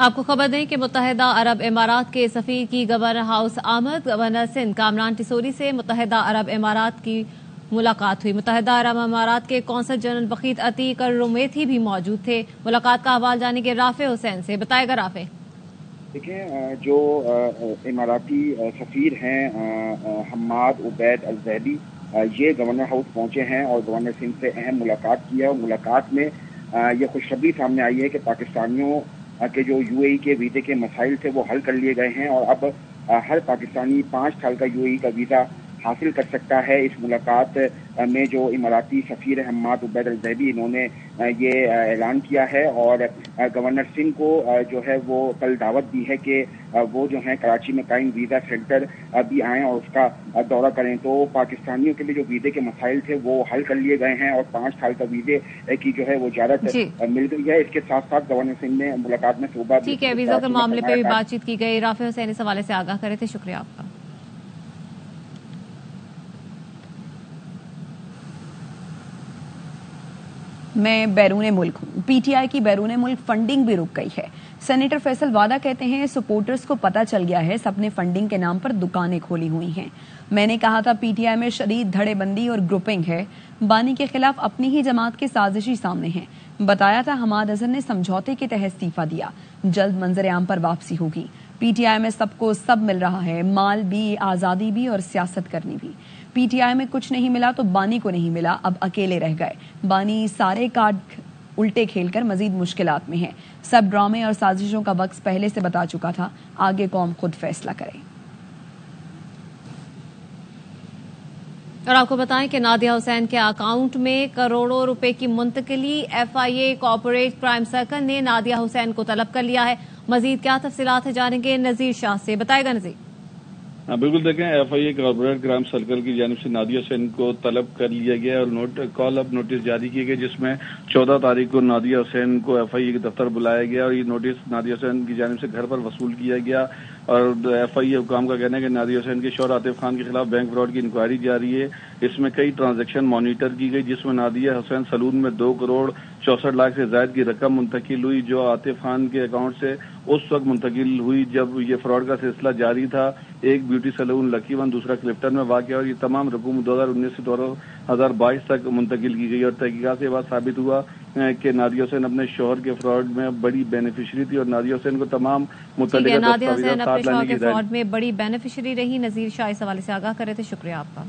آپ کو خبر دیں کہ متحدہ عرب امارات کے سفیر کی گورنر ہاؤس آمد. گورنر سندھ کامران ٹیسوری سے متحدہ عرب امارات کی ملاقات ہوئی. متحدہ عرب امارات کے قونصل جنرل بخیت عتیق الرومیتھی بھی موجود تھے. ملاقات کا حوال جانیں گے رافع حسین سے. بتائے گا رافع. دیکھیں، جو اماراتی سفیر ہیں حماد عبید الزیدی، یہ گورنر ہاؤس پہنچے ہیں اور گورنر سندھ سے اہم ملاقات کی ہے. اور ملاقات میں یہ خوشخبری سامنے آئی ہے کہ پاکستانیوں کے جو یو اے ای کے ویزے کے مسائل تھے وہ حل کر لیے گئے ہیں اور اب ہر پاکستانی 5 سال کا یو اے ای کا ویزا حاصل کر سکتا ہے. اس ملاقات میں جو اماراتی سفیر حماد عبید الزیدی، انہوں نے یہ اعلان کیا ہے اور گورنر سندھ کو جو ہے وہ کل دعوت دی ہے کہ وہ جو ہیں کراچی میں قائم ویزا سینٹر بھی آئیں اور اس کا دورہ کریں. تو پاکستانیوں کے لیے جو ویزے کے مسائل تھے وہ حل کر لیے گئے ہیں اور 5 سال کا ویزے کی جو ہے وہ اجازت مل گئی ہے. اس کے ساتھ ساتھ گورنر سندھ نے ملاقات میں صوبہ ٹھیک ہے، ویزا کے معاملے پہ بھی بات چیت کی گئی. رافع حسین اس حوالے سے آگاہ کرے تھے. شکریہ آپ کا. میں بیرون ملک ہوں. پی ٹی آئی کی بیرون ملک فنڈنگ بھی رک گئی ہے. سینیٹر فیصل وعدہ کہتے ہیں سپورٹرز کو پتہ چل گیا ہے سب نے فنڈنگ کے نام پر دکانیں کھولی ہوئی ہیں. میں نے کہا تھا پی ٹی آئی میں شدید دھڑے بندی اور گروپنگ ہے. بانی کے خلاف اپنی ہی جماعت کے سازشی سامنے ہیں. بتایا تھا حماد اظہر نے سمجھوتے کے تحت استعفیٰ دیا. جلد منظر عام پر واپسی ہوگی. پی ٹی آئی میں سب کو سب مل رہا ہے، مال بھی، آزادی بھی اور سیاست کرنی بھی. پی ٹی آئی میں کچھ نہیں ملا تو بانی کو نہیں ملا، اب اکیلے رہ گئے. بانی سارے کارڈ الٹے کھیل کر مزید مشکلات میں ہے. سب ڈرامے اور سازشوں کا وقت پہلے سے بتا چکا تھا. آگے قوم خود فیصلہ کرے. اور آپ کو بتائیں کہ نادیہ حسین کے اکاؤنٹ میں کروڑوں روپے کی منتقلی. F I A corporate crime circle نے نادیہ حسین کو طلب کر لیا ہے. مزید کیا تفصیلات ہے جانیں گے نذیر شاہ سے. بتائے گا نذیر. بالکل، دیکھیں F I A corporate crime circle کی جانب سے نادیہ حسین کو طلب کر لیا گیا اور کال اپ نوٹس جاری کیے گئے، جس میں 14 تاریخ کو نادیہ حسین کو ایف آئی اے کے دفتر بلایا گیا اور یہ نوٹس نادیہ حسین کی جانب سے گھر پر وصول کیا گیا. اور ایف آئی اے حکام کا کہنا ہے کہ نادیہ حسین کے شوہر عاطف خان کے خلاف بینک فراڈ کی انکوائری جاری ہے. اس میں کئی ٹرانزیکشن مانیٹر کی گئی، جس میں نادیہ حسین سلون میں 2 کروڑ 64 لاکھ سے زائد کی رقم منتقل ہوئی، جو عاطف خان کے اکاؤنٹ سے اس وقت منتقل ہوئی جب یہ فراڈ کا سلسلہ جاری تھا. ایک بیوٹی سلون لکی ون، دوسرا کلفٹن میں واقع، اور یہ تمام رقوم 2019 سے 2022 تک منتقل کی گئی. اور تحقیقات سے یہ بات ثابت ہوا کہ نادیہ حسین اپنے شوہر کے فراڈ میں بڑی بینیفیشری تھی اور نادیہ حسین کو تمام متعلقہ دستاویزات اپنے شوہر کے فراڈ میں بڑی بینیفیشری رہی. نذیر شاہ اس حوالے سے آگاہ کرے تھے. شکریہ آپ کا.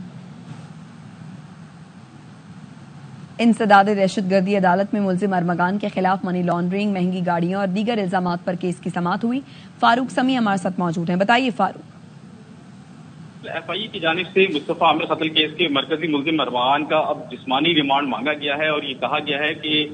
انسداد دہشت گردی عدالت میں ملزم ارمغان کے خلاف منی لانڈرنگ، مہنگی گاڑیوں اور دیگر الزامات پر کیس کی سماعت ہوئی. فاروق سمیع ہمارے ساتھ موجود ہیں. بتائیے فاروق. ایف آئی اے کی جانب سے مصطفیٰ عامر قتل کیس کے مرکزی ملزم ارمغان کا اب جسمانی ریمانڈ مانگا گیا ہے اور یہ کہا گیا ہے کہ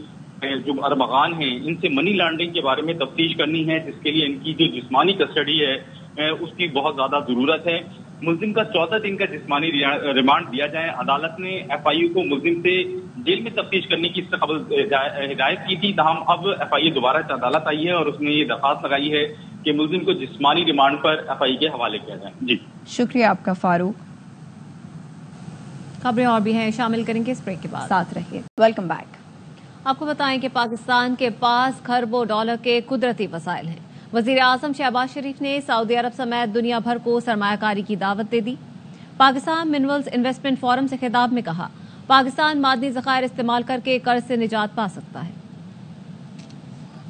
جو ارمغان ہیں ان سے منی لانڈرنگ کے بارے میں تفتیش کرنی ہے، جس کے لیے ان کی جو جسمانی کسٹڈی ہے اس کی بہت زیادہ ضرورت ہے. ملزم کا 14 دن کا جسمانی ریمانڈ دیا جائے. عدالت نے ایف آئی اے کو ملزم سے جیل میں تفتیش کرنے کی اس سے قبل ہدایت کی تھی، تاہم اب ایف آئی اے دوبارہ عدالت آئی ہے اور اس نے یہ درخواست لگائی ہے کہ ملزم کو جسمانی ریمانڈ پر ایف آئی اے کے حوالے کیا جائے. جی شکریہ آپ کا فاروق. خبریں اور بھی ہیں، شامل کریں گے اس بریک کے بعد. ساتھ رہیے. Welcome back. آپ کو بتائیں کہ پاکستان کے پاس کھربوں ڈالر کے قدرتی وسائل ہیں. وزیر اعظم شہباز شریف نے سعودی عرب سمیت دنیا بھر کو سرمایہ کاری کی دعوت دے دی. پاکستان منرلز انویسٹمنٹ فورم سے خطاب میں کہا پاکستان معدنی ذخائر استعمال کر کے قرض سے نجات پا سکتا ہے.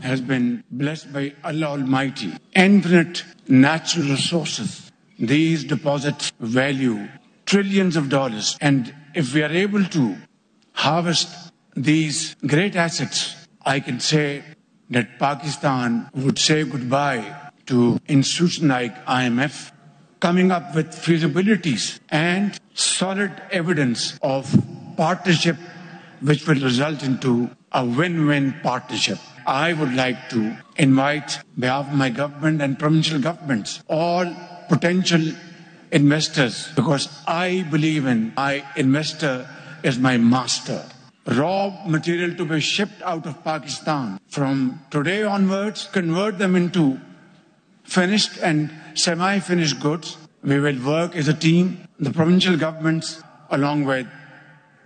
has been blessed by Allah Almighty, infinite natural resources. These deposits value trillions of dollars, and if we are able to harvest these great assets, I can say that Pakistan would say goodbye to institutions like IMF, coming up with feasibilities and solid evidence of partnership which will result into a win-win partnership. I would like to invite, on behalf of my government and provincial governments, all potential investors, because I believe in my investor is my master. Raw material to be shipped out of Pakistan. From today onwards, convert them into finished and semi-finished goods. We will work as a team, the provincial governments, along with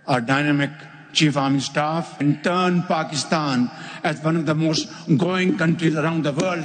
our dynamic Chief Army Staff, and turn Pakistan as one of the most growing countries around the world.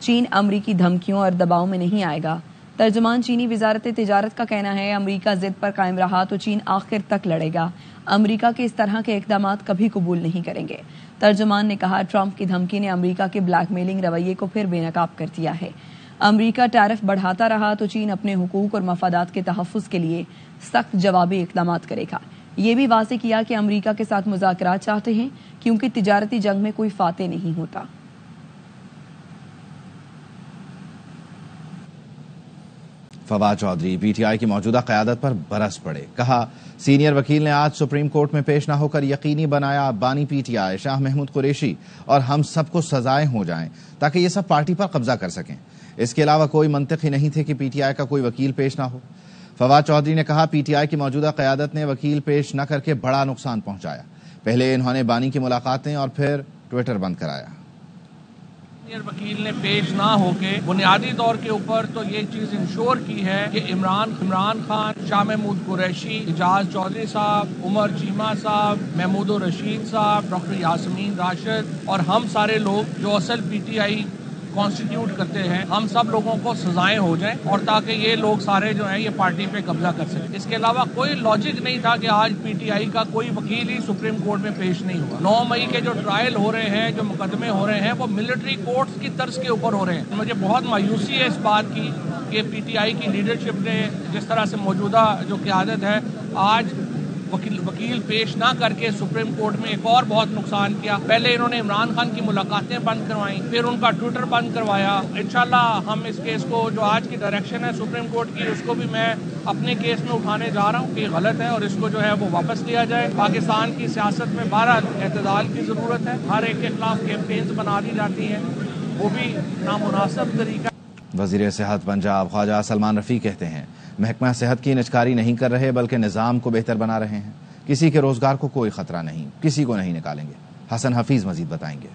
چین امریکی دھمکیوں اور دباؤ میں نہیں آئے گا۔ ترجمان چینی وزارت تجارت کا کہنا ہے امریکہ ضد پر قائم رہا تو چین آخر تک لڑے گا، امریکہ کے اس طرح کے اقدامات کبھی قبول نہیں کریں گے۔ ترجمان نے کہا ٹرمپ کی دھمکی نے امریکہ کے بلیک میلنگ رویے کو پھر بے نقاب کر دیا ہے۔ امریکہ ٹیرف بڑھاتا رہا تو چین اپنے حقوق اور مفادات کے تحفظ کے لیے سخت جوابی اقدامات کرے گا۔ یہ بھی واضح کیا کہ امریکہ کے ساتھ مذاکرات چاہتے ہیں کیونکہ تجارتی جنگ میں کوئی فاتح نہیں ہوتا۔ Fawad Chaudhry P T I کی موجودہ قیادت پر برس پڑے، کہا سینئر وکیل نے آج سپریم کورٹ میں پیش نہ ہو کر یقینی بنایا بانی پی ٹی آئی شاہ محمود قریشی اور ہم سب کو سزائیں ہو جائیں تاکہ یہ سب پارٹی پر قبضہ کر سکیں۔ اس کے علاوہ کوئی منطق ہی نہیں تھے کہ پی ٹی آئی کا کوئی وکیل پیش نہ ہو۔ فواد چودھری نے کہا پی ٹی آئی کی موجودہ قیادت نے وکیل پیش نہ کر کے بڑا نقصان پہنچایا، پہلے انہوں نے بانی کی ملاقاتیں اور پھر ٹویٹر بند کرایا۔ سینئر وکیل نے پیش نہ ہو کے بنیادی طور کے اوپر تو یہ چیز انشور کی ہے کہ عمران خان، شاہ محمود قریشی، اعجاز چودھری صاحب، عمر چیمہ صاحب، محمود الرشید صاحب، ڈاکٹر یاسمین راشد اور ہم سارے لوگ جو اصل پی ٹی آئی کانسٹیٹیوٹ کرتے ہیں، ہم سب لوگوں کو سزائیں ہو جائیں اور تاکہ یہ لوگ سارے جو ہیں یہ پارٹی پہ قبضہ کر سکیں۔ اس کے علاوہ کوئی لاجک نہیں تھا کہ آج پی ٹی آئی کا کوئی وکیل ہی سپریم کورٹ میں پیش نہیں ہوا۔ 9 مئی کے جو ٹرائل ہو رہے ہیں، جو مقدمے ہو رہے ہیں، وہ ملٹری کورٹس کی طرز کے اوپر ہو رہے ہیں۔ مجھے بہت مایوسی ہے اس بات کی کہ پی ٹی آئی کی لیڈرشپ نے جس طرح سے موجودہ جو قیادت ہے آج وکیل پیش نہ کر کے سپریم کورٹ میں ایک اور بہت نقصان کیا۔ پہلے انہوں نے عمران خان کی ملاقاتیں بند کروائیں، پھر ان کا ٹویٹر بند کروایا۔ انشاءاللہ ہم اس کیس کو جو آج کی ڈائریکشن ہے سپریم کورٹ کی، اس کو بھی میں اپنے کیس میں اٹھانے جا رہا ہوں کہ یہ غلط ہے اور اس کو جو ہے وہ واپس لیا جائے۔ پاکستان کی سیاست میں بہرحال اعتدال کی ضرورت ہے، ہر ایک کے خلاف کیمپینز بنا دی جاتی ہیں، وہ بھی نامناسب طریقہ۔ وزیر صحت پنجاب خواجہ سلمان رفیع کہتے ہیں محکمہ صحت کی نجکاری نہیں کر رہے بلکہ نظام کو بہتر بنا رہے ہیں، کسی کے روزگار کو کوئی خطرہ نہیں، کسی کو نہیں نکالیں گے۔ حسن حفیظ مزید بتائیں گے۔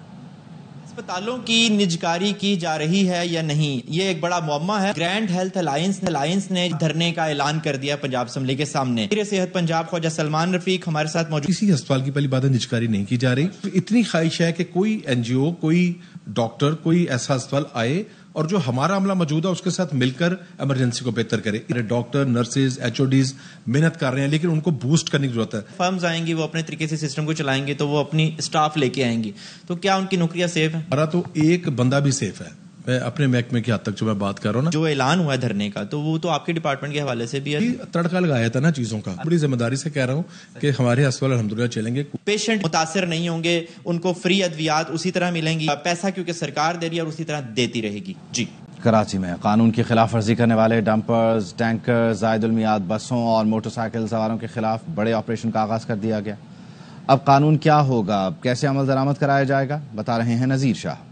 اسپتالوں کی نجکاری کی جا رہی ہے یا نہیں، یہ ایک بڑا معمہ ہے۔ گرینڈ ہیلتھ الائنس نے دھرنے کا اعلان کر دیا پنجاب اسمبلی کے سامنے۔ وزیر صحت پنجاب خواجہ سلمان رفیق ہمارے ساتھ موجود۔ کسی اسپتال کی پہلی بات ہے نجکاری نہیں کی جا رہی، اتنی خواہش ہے کہ کوئی این جی او، کوئی ڈاکٹر، کوئی ایسا اسپتال آئے اور جو ہمارا عملہ موجود ہے اس کے ساتھ مل کر ایمرجنسی کو بہتر کرے۔ Doctor, nurses, H O Ds محنت کر رہے ہیں لیکن ان کو بوسٹ کرنے کی ضرورت ہے۔ فرمز آئیں گی، وہ اپنے طریقے سے سسٹم کو چلائیں گے تو وہ اپنی اسٹاف لے کے آئیں گی، تو کیا ان کی نوکریاں سیف ہیں؟ ہمارا تو ایک بندہ بھی سیف ہے، میں اپنے محکمے کی حد تک جو میں بات کر رہا ہوں نا، جو اعلان ہوا ہے دھرنے کا تو وہ تو آپ کے ڈپارٹمنٹ کے حوالے سے بھی ہے۔ تڑکا لگایا تھا نا چیزوں کا، بڑی ذمہ داری سے کہہ رہا ہوں کہ ہمارے اسپتال الحمدللہ چلیں گے۔ پیشنٹ متاثر نہیں ہوں گے، ان کو فری ادویات اسی طرح ملیں گی، پیسہ کیونکہ سرکار دے رہی ہے اور اسی طرح دیتی رہے گی۔ جی کراچی میں قانون کی خلاف ورزی کرنے والے ڈمپرز، ٹینکر، زائد المیعاد بسوں اور موٹر سائیکل سواروں کے خلاف بڑے آپریشن کا آغاز کر دیا گیا۔ اب قانون کیا ہوگا، کیسے عمل درآمد کرایا جائے گا، بتا رہے ہیں نذیر شاہ۔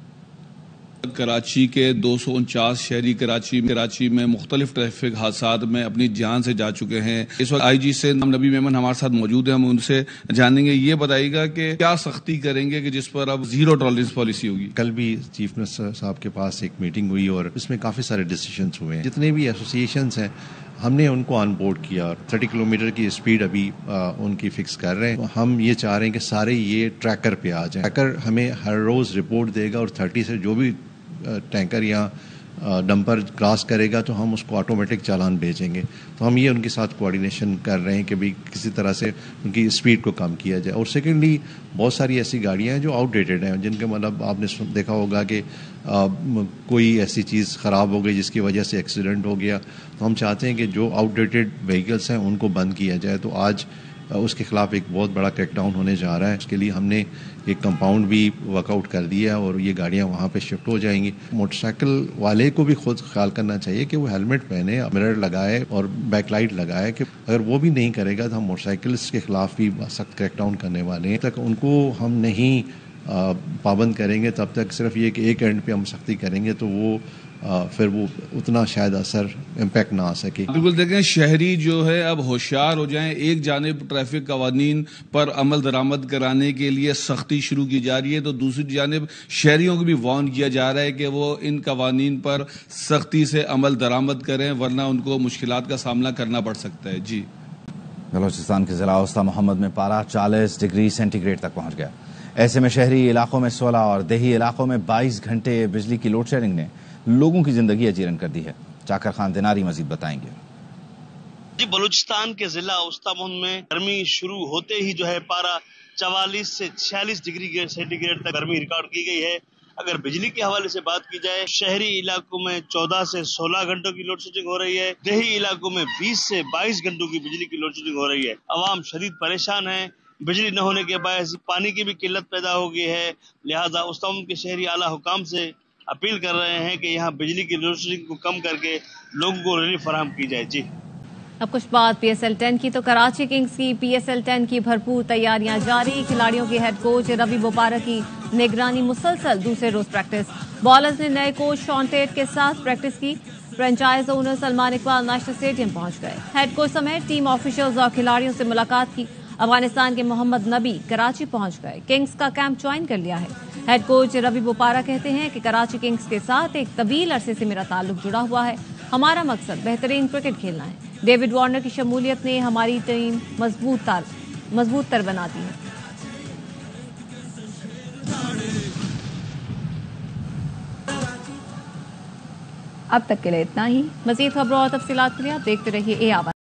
کراچی کے 249 شہری کراچی میں مختلف ٹریفک حادثات میں اپنی جان سے جا چکے ہیں۔ اس وقت آئی جی سے نبی میمن ہمارے ساتھ موجود ہیں، ہم ان سے جانیں گے، یہ بتائیے گا کہ کیا سختی کریں گے کہ جس پر اب زیرو ٹالرنس پالیسی ہوگی۔ کل بھی چیف منسٹر صاحب کے پاس ایک میٹنگ ہوئی اور اس میں کافی سارے ڈیسیشنز ہوئے ہیں۔ جتنے بھی ایسوسیشنز ہیں ہم نے ان کو آن بورڈ کیا، 30 کلومیٹر کی اسپیڈ ابھی ان کی فکس کر رہے ہیں۔ ہم یہ چاہ رہے ہیں کہ سارے یہ ٹریکر پہ آ جائیں، ٹریکر ہمیں ہر روز رپورٹ دے گا اور 30 سے جو بھی ٹینکر یا ڈمپر کراس کرے گا تو ہم اس کو آٹومیٹک چالان بھیجیں گے۔ تو ہم یہ ان کے ساتھ کوآرڈینیشن کر رہے ہیں کہ بھی کسی طرح سے ان کی اسپیڈ کو کم کیا جائے۔ اور سیکنڈلی بہت ساری ایسی گاڑیاں ہیں جو آؤٹ ڈیٹڈ ہیں، جن کے مطلب آپ نے دیکھا ہوگا کہ کوئی ایسی چیز خراب ہو گئی جس کی وجہ سے ایکسیڈنٹ ہو گیا، تو ہم چاہتے ہیں کہ جو آؤٹ ڈیٹڈ وہیکلس ہیں ان کو بند کیا جائے۔ تو آج اس کے خلاف ایک بہت بڑا کریک ڈاؤن ہونے جا رہا ہے۔ اس کے لیے ہم نے ایک کمپاؤنڈ بھی ورک آؤٹ کر دیا ہے اور یہ گاڑیاں وہاں پہ شفٹ ہو جائیں گی۔ موٹر سائیکل والے کو بھی خود خیال کرنا چاہیے کہ وہ ہیلمٹ پہنے، مرر لگائے اور بیک لائٹ لگائے، کہ اگر وہ بھی نہیں کرے گا تو ہم موٹر سائیکلس کے خلاف بھی سخت کریک ڈاؤن کرنے والے ہیں۔ تک ان کو ہم نہیں پابند کریں گے تب تک صرف یہ کہ ایک اینڈ پہ ہم سختی کریں گے تو وہ پھر وہ اتنا شاید اثر امپیکٹ نہ آ سکے۔ بالکل دیکھیں، شہری جو ہے اب ہوشیار ہو جائیں۔ ایک جانب ٹریفک قوانین پر عمل درآمد کرانے کے لیے سختی شروع کی جا رہی ہے تو دوسری جانب شہریوں کو بھی وارن کیا جا رہا ہے کہ وہ ان قوانین پر سختی سے عمل درآمد کریں ورنہ ان کو مشکلات کا سامنا کرنا پڑ سکتا ہے۔ جی بلوچستان کے ضلع اوسطی محمد میں پارہ 40 ڈگری سینٹی گریڈ تک پہنچ گیا۔ ایسے میں شہری علاقوں میں 16 اور دیہی علاقوں میں 22 گھنٹے بجلی کی لوڈ شیڈنگ نے لوگوں کی زندگی اجیرن کر دی ہے. چاکر خان دیناری مزید بتائیں گے. جی بلوچستان کے ضلع اوستامند میں گرمی شروع ہوتے ہی جو ہے پارا 44 سے 46 ڈگری سینٹی گریڈ تک گرمی ریکارڈ کی گئی ہے. اگر بجلی کے حوالے سے بات کی جائے شہری علاقوں میں 14 سے 16 گھنٹوں کی لوڈ شیڈنگ ہو رہی ہے. دیہی علاقوں میں 20 سے 22 گھنٹوں کی بجلی کی لوڈ شیڈنگ ہو رہی ہے. عوام شدید پریشان ہے. بجلی نہ ہونے کے باعث پانی کی بھی قلت پیدا ہو گئی ہے. لہذا اوستامند کے شہری اعلیٰ حکام سے اپیل کر رہے ہیں کہ یہاں بجلی کی لوڈ شیڈنگ کو کم کر کے لوگوں کو ریلیف فراہم کی جائے. جی اب کچھ بات پی ایس ایل 10 کی تو کراچی کنگز کی پی ایس ایل 10 کی بھرپور تیاریاں جاری. کھلاڑیوں کے ہیڈ کوچ روی بوپارا کی نگرانی مسلسل. دوسرے روز پریکٹس بالرز نے نئے کوچ شان ٹیٹ کے ساتھ پریکٹس کی. Franchise owner Salman Iqbal national stadium پہنچ گئے. ہیڈ کوچ سمیت ٹیم آفیشلز اور کھلاڑیوں سے ملاقات کی. افغانستان کے محمد نبی کراچی پہنچ گئے. کنگز کا کیمپ جوائن کر لیا ہے. ہیڈ کوچ روی بوپارا کہتے ہیں کہ کراچی کنگز کے ساتھ ایک طویل عرصے سے میرا تعلق جڑا ہوا ہے. ہمارا مقصد بہترین کرکٹ کھیلنا ہے. ڈیوڈ وارنر کی شمولیت نے ہماری ٹیم مضبوط تر بنا دی ہے. اب تک کے لیے اتنا ہی. مزید خبروں اور تفصیلات کے لیے آپ دیکھتے رہیے اے آواز.